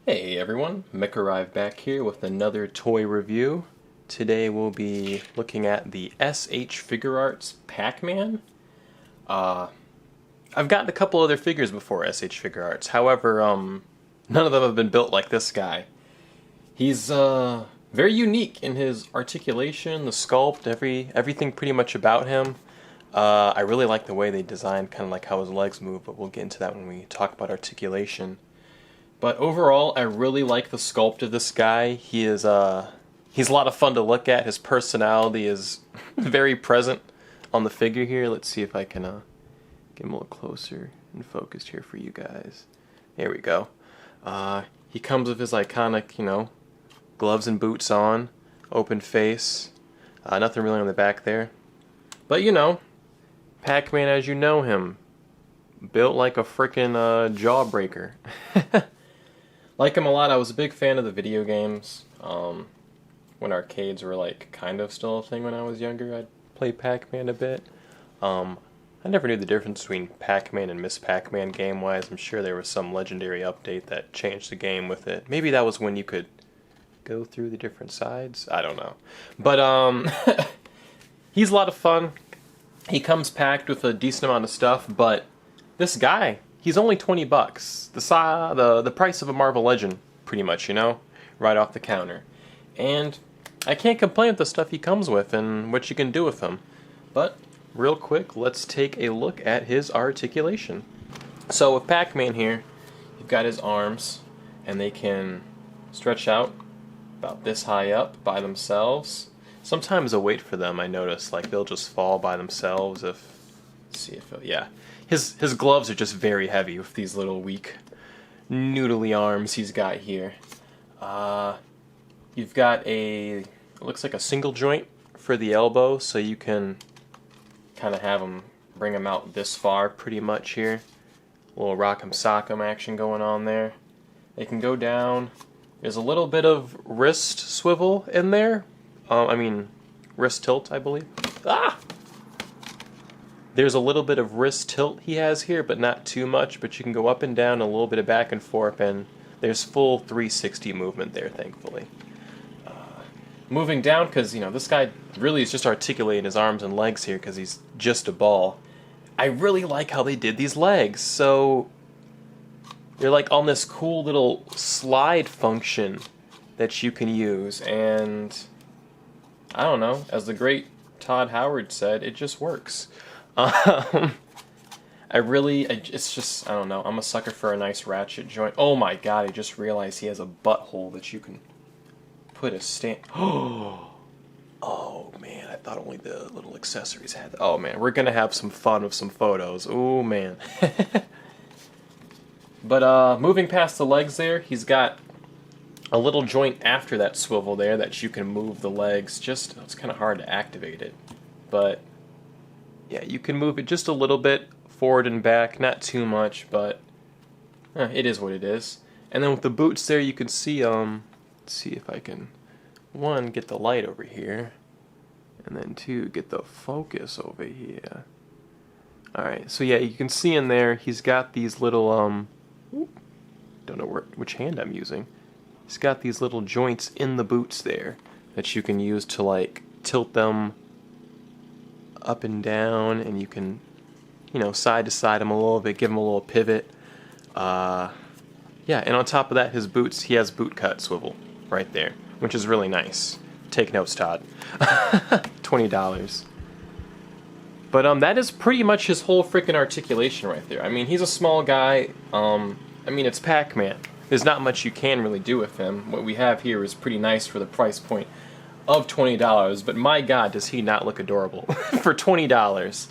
Hey everyone, Mick arrived back here with another toy review. Today we'll be looking at the SH Figurearts Pac-Man. I've gotten a couple other figures before SH Figurearts, however, none of them have been built like this guy. He's very unique in his articulation, the sculpt, everything pretty much about him. I really like the way they designed kind of like how his legs move, but we'll get into that when we talk about articulation. But overall, I really like the sculpt of this guy. He's a lot of fun to look at. His personality is very present on the figure here. Let's see if I can get him a little closer and focused here for you guys. There we go. He comes with his iconic, gloves and boots on, open face. Nothing really on the back there. But, Pac-Man as you know him. Built like a frickin' jawbreaker. Like him a lot. I was a big fan of the video games. When arcades were kind of still a thing when I was younger, I'd play Pac-Man a bit. I never knew the difference between Pac-Man and Miss Pac-Man game-wise. I'm sure there was some legendary update that changed the game with it. Maybe that was when you could go through the different sides. I don't know. But he's a lot of fun. He comes packed with a decent amount of stuff, but this guy, he's only 20 bucks. The price of a Marvel Legend, pretty much, right off the counter. And I can't complain with the stuff he comes with and what you can do with him. But, real quick, let's take a look at his articulation. So with Pac-Man here, you've got his arms, and they can stretch out about this high up by themselves. Sometimes I wait for them, I notice, they'll just fall by themselves if... Let's see if... yeah. His gloves are just very heavy with these little weak, noodly arms he's got here. You've got it looks like a single joint for the elbow, so you can kind of bring him out this far pretty much here. A little rock'em sock'em action going on there. They can go down. There's a little bit of wrist swivel in there. Wrist tilt, I believe. There's a little bit of wrist tilt he has here, but not too much. But you can go up and down, a little bit of back and forth, and there's full 360 movement there, thankfully. Moving down, because, this guy really is just articulating his arms and legs here because he's just a ball. I really like how they did these legs. So, they're on this cool little slide function that you can use, and I don't know, as the great Todd Howard said, it just works. It's just, I don't know, I'm a sucker for a nice ratchet joint. Oh my god, I just realized he has a butthole that you can put a stand... Oh man, I thought only the little accessories had that. Oh man, we're gonna have some fun with some photos. Oh man. But moving past the legs there, he's got a little joint after that swivel there that you can move the legs. It's kind of hard to activate it, but yeah, you can move it just a little bit forward and back, not too much, but it is what it is. And then with the boots there, you can see, let's see if I can, one, get the light over here, and then two, get the focus over here. Alright, so yeah, you can see in there, he's got these little, don't know which hand I'm using. He's got these little joints in the boots there that you can use to tilt them up and down, and you can, side to side them a little bit, give them a little pivot. Yeah, and on top of that, his boots, he has boot cut swivel right there, which is really nice. Take notes, Todd. $20. But that is pretty much his whole freaking articulation right there. He's a small guy. It's Pac-Man. There's not much you can really do with him. What we have here is pretty nice for the price point of $20, but my god, does he not look adorable for $20.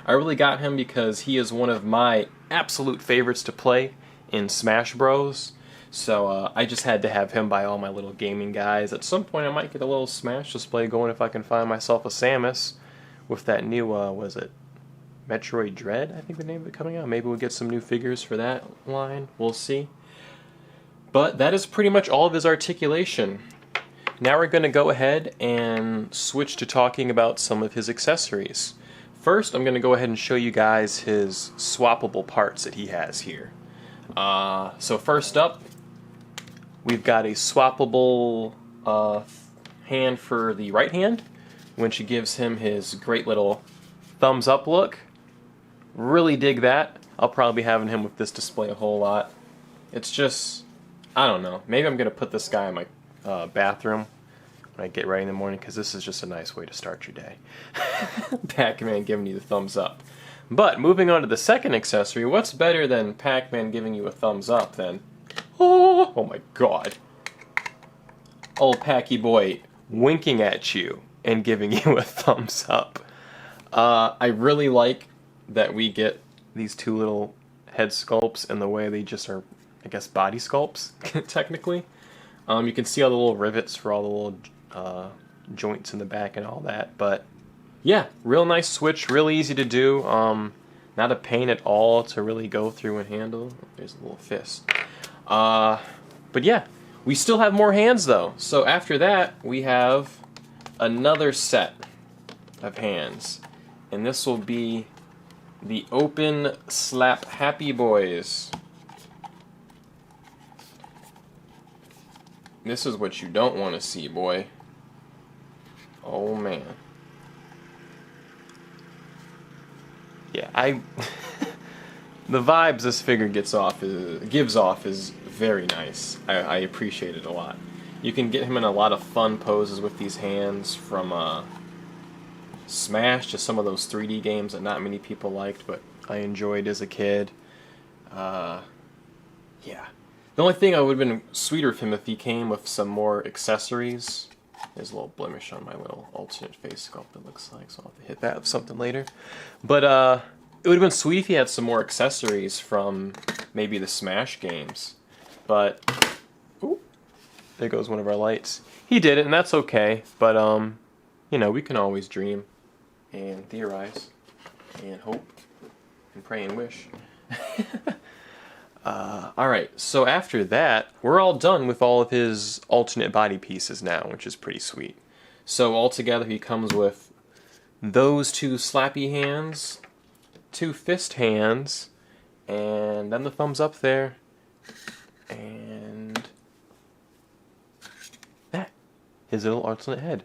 I really got him because he is one of my absolute favorites to play in Smash Bros. So I just had to have him by all my little gaming guys. At some point I might get a little Smash display going if I can find myself a Samus with that new, was it Metroid Dread, I think the name of it, coming out. Maybe we'll get some new figures for that line. We'll see. But that is pretty much all of his articulation. Now we're going to go ahead and switch to talking about some of his accessories. First, I'm going to go ahead and show you guys his swappable parts that he has here. So first up, We've got a swappable hand for the right hand, which gives him his great little thumbs up look. Really dig that. I'll probably be having him with this display a whole lot. It's just, I don't know. Maybe I'm going to put this guy in my bathroom when I get ready in the morning, because this is just a nice way to start your day. Pac-Man giving you the thumbs up. But moving on to the second accessory, what's better than Pac-Man giving you a thumbs up than, oh my god, old Packy boy winking at you and giving you a thumbs up. I really like that we get these two little head sculpts and the way they just are, I guess, body sculpts, technically. You can see all the little rivets for all the little joints in the back and all that, but yeah, real nice switch, really easy to do. Not a pain at all to really go through and handle. There's a little fist. But yeah, we still have more hands though. So after that, we have another set of hands. And this will be the Open Slap Happy Boys. This is what you don't want to see, boy. Oh man. Yeah, the vibes this figure gives off is very nice. I appreciate it a lot. You can get him in a lot of fun poses with these hands, from Smash to some of those 3D games that not many people liked, but I enjoyed as a kid. Yeah. The only thing I would have been sweeter of him if he came with some more accessories. There's a little blemish on my little alternate face sculpt, it looks like, so I'll have to hit that with something later. But it would have been sweet if he had some more accessories from maybe the Smash games. But, ooh, there goes one of our lights. He did it, and that's okay. But, you know, we can always dream and theorize and hope and pray and wish. Alright, so after that, we're all done with all of his alternate body pieces now, which is pretty sweet. So altogether he comes with those two slappy hands, two fist hands, and then the thumbs up there, and that, his little alternate head.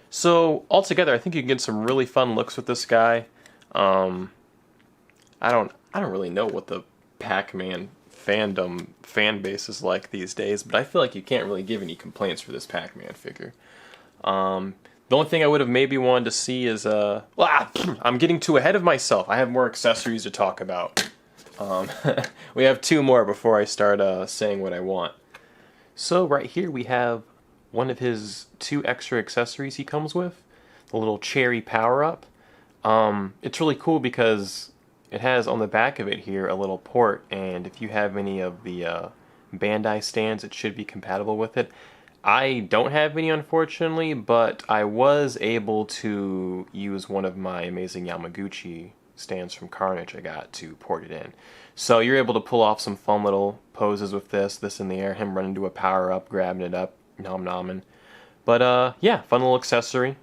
So altogether, I think you can get some really fun looks with this guy. I don't really know what the Pac-Man fandom fan base is like these days, but I feel like you can't really give any complaints for this Pac-Man figure. The only thing I would have maybe wanted to see is I'm getting too ahead of myself. I have more accessories to talk about. We have two more before I start saying what I want. So right here we have one of his two extra accessories he comes with, the little cherry power-up. It's really cool because it has on the back of it here a little port, and if you have any of the Bandai stands, it should be compatible with it. I don't have any, unfortunately, but I was able to use one of my amazing Yamaguchi stands from Carnage I got to port it in. So you're able to pull off some fun little poses with this in the air, him running to a power-up, grabbing it up, nom-nomming. But yeah, fun little accessory.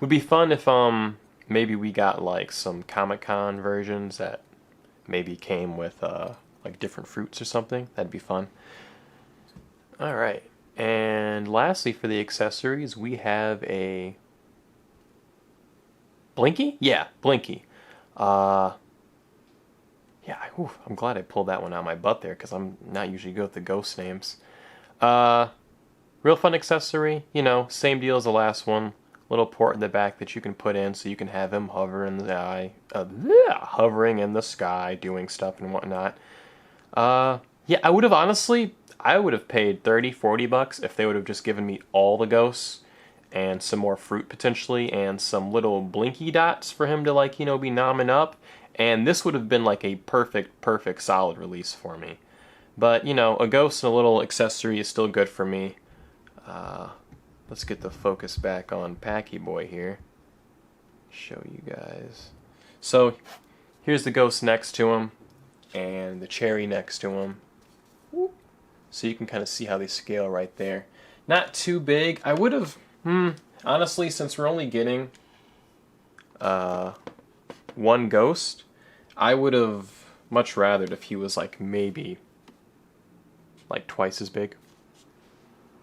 Would be fun if maybe we got like some Comic-Con versions that maybe came with like different fruits or something. That'd be fun. Alright, and lastly for the accessories, we have a Blinky? Yeah, Blinky. Yeah, I'm glad I pulled that one out of my butt there, because I'm not usually good with the ghost names. Real fun accessory, you know, same deal as the last one. Little port in the back that you can put in so you can have him hover in the hovering in the sky, doing stuff and whatnot. Yeah, I would have paid $30-40 if they would have just given me all the ghosts and some more fruit potentially and some little Blinky dots for him to, like, you know, be nomming up. And this would have been like a perfect solid release for me. But, you know, a ghost and a little accessory is still good for me. Let's get the focus back on Packy Boy here. Show you guys. So, here's the ghost next to him, and the cherry next to him. So you can kind of see how they scale right there. Not too big. I would have, honestly, since we're only getting one ghost, I would have much rathered if he was like maybe like twice as big,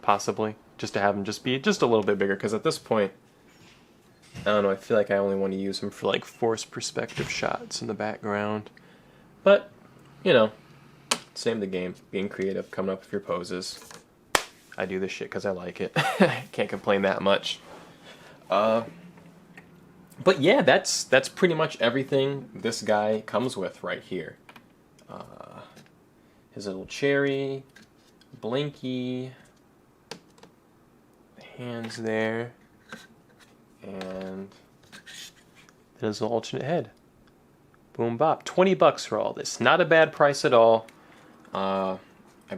possibly, just to have him just be just a little bit bigger, because at this point, I don't know, I feel like I only want to use him for like forced perspective shots in the background. But, you know, same the game, being creative, coming up with your poses. I do this shit because I like it. Can't complain that much. But yeah, that's pretty much everything this guy comes with right here. His little cherry, Blinky, the hands there, and then his little alternate head. Boom bop. $20 for all this. Not a bad price at all. I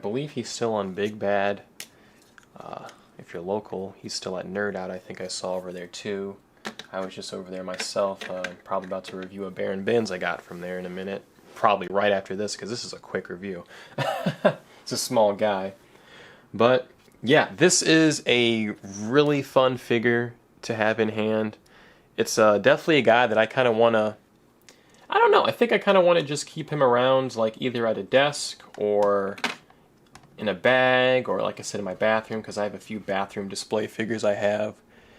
believe he's still on Big Bad. If you're local, he's still at Nerd Out. I think I saw over there too. I was just over there myself. Probably about to review a Baron Bins I got from there in a minute. Probably right after this, because this is a quick review. It's a small guy. But yeah, this is a really fun figure to have in hand. It's definitely a guy that I kind of want to... I don't know, I think I kind of want to just keep him around, like either at a desk or in a bag, or like I said, in my bathroom, because I have a few bathroom display figures I have.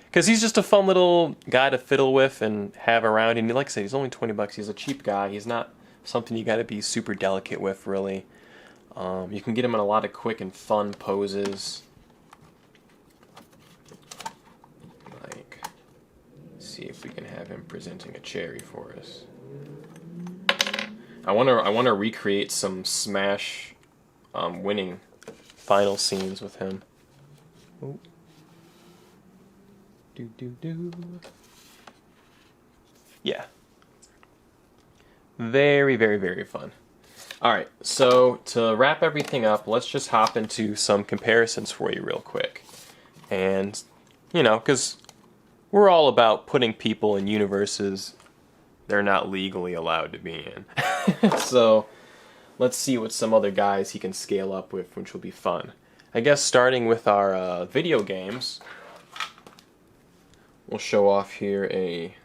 Because he's just a fun little guy to fiddle with and have around. And like I said, he's only $20. He's a cheap guy. He's not something you got to be super delicate with, really. You can get him in a lot of quick and fun poses. Like, see if we can have him presenting a cherry for us. I want to recreate some Smash winning final scenes with him. Oh. Yeah. Very, very, very fun. Alright, so to wrap everything up, let's just hop into some comparisons for you real quick. And, you know, because we're all about putting people in universes they're not legally allowed to be in. So, let's see what some other guys he can scale up with, which will be fun. I guess starting with our video games, we'll show off here a...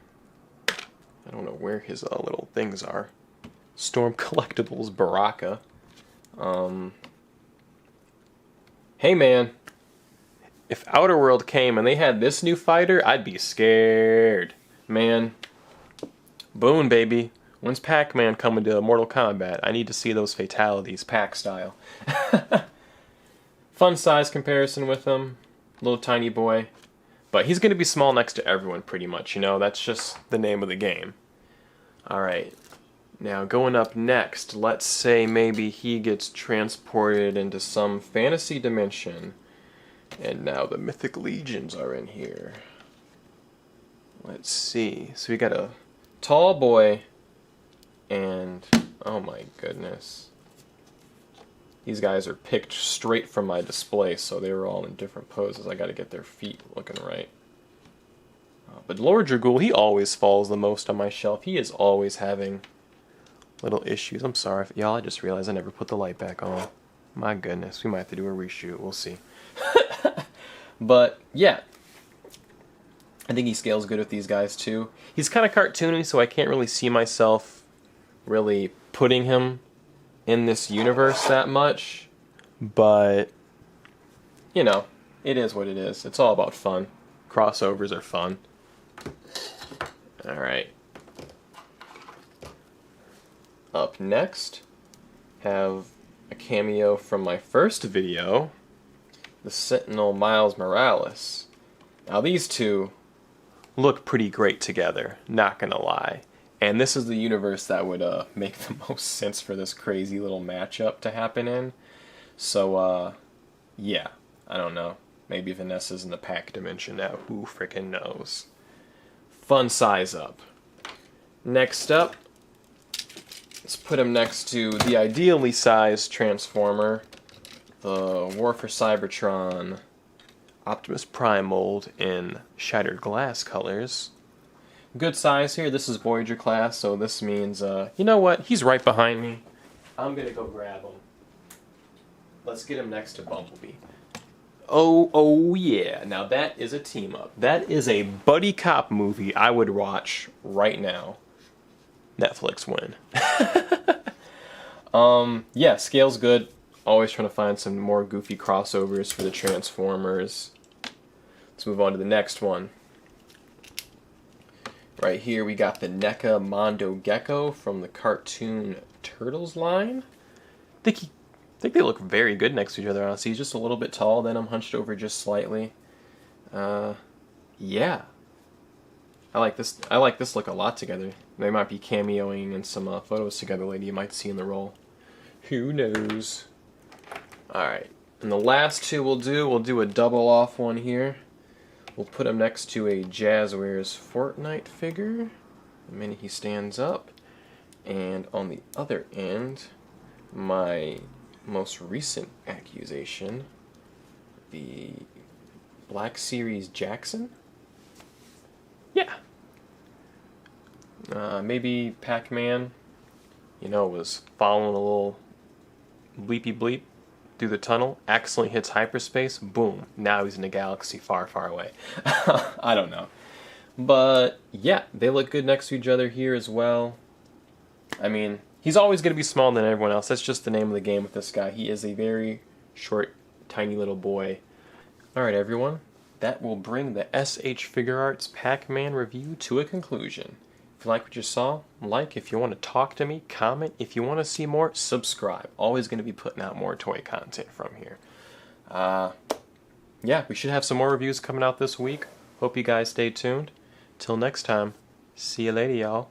I don't know where his little things are. Storm Collectibles Baraka. Hey man, if Outer World came and they had this new fighter, I'd be scared. Man, Boone baby. When's Pac-Man coming to Mortal Kombat? I need to see those fatalities, Pac style. Fun size comparison with him. Little tiny boy. But he's going to be small next to everyone pretty much, you know? That's just the name of the game. Alright. Now, going up next, let's say maybe he gets transported into some fantasy dimension. And now the Mythic Legions are in here. Let's see. So we got a tall boy and... oh my goodness. These guys are picked straight from my display, so they were all in different poses. I gotta get their feet looking right. But Lord Dragul, he always falls the most on my shelf. He is always having little issues. I'm sorry, y'all, I just realized I never put the light back on. My goodness, we might have to do a reshoot. We'll see. But, yeah. I think he scales good with these guys, too. He's kind of cartoony, so I can't really see myself really putting him in this universe that much, but you know, it is what it is. It's all about fun. Crossovers are fun. Alright. Up next, have a cameo from my first video, the Sentinel Miles Morales. Now these two look pretty great together, not gonna lie. And this is the universe that would make the most sense for this crazy little matchup to happen in. So, yeah, I don't know. Maybe Vanessa's in the PAC dimension now. Who frickin' knows? Fun size up. Next up, let's put him next to the ideally sized Transformer, the War for Cybertron Optimus Prime mold in Shattered Glass colors. Good size here. This is Voyager class, so this means, you know what? He's right behind me. I'm gonna go grab him. Let's get him next to Bumblebee. Oh yeah. Now that is a team up. That is a buddy cop movie I would watch right now. Netflix win. Yeah, scale's good. Always trying to find some more goofy crossovers for the Transformers. Let's move on to the next one. Right here we got the NECA Mondo Gecko from the Cartoon Turtles line. I think they look very good next to each other, honestly. He's just a little bit tall, then I'm hunched over just slightly. Yeah. I like this look a lot together. They might be cameoing in some photos together later you might see in the role. Who knows? Alright, and the last two we'll do a double off one here. We'll put him next to a Jazzwares Fortnite figure the minute he stands up. And on the other end, my most recent accusation, the Black Series Jackson? Yeah. Maybe Pac-Man, you know, was following a little bleepy bleep through the tunnel, accidentally hits hyperspace, boom, now he's in a galaxy far, far away. I don't know. But, yeah, they look good next to each other here as well. I mean, he's always going to be smaller than everyone else. That's just the name of the game with this guy. He is a very short, tiny little boy. Alright, everyone. That will bring the SH Figurearts Pac-Man review to a conclusion. If you like what you saw, like. If you want to talk to me, comment. If you want to see more, subscribe. Always going to be putting out more toy content from here. Yeah, we should have some more reviews coming out this week. Hope you guys stay tuned. Till next time, see you later, y'all.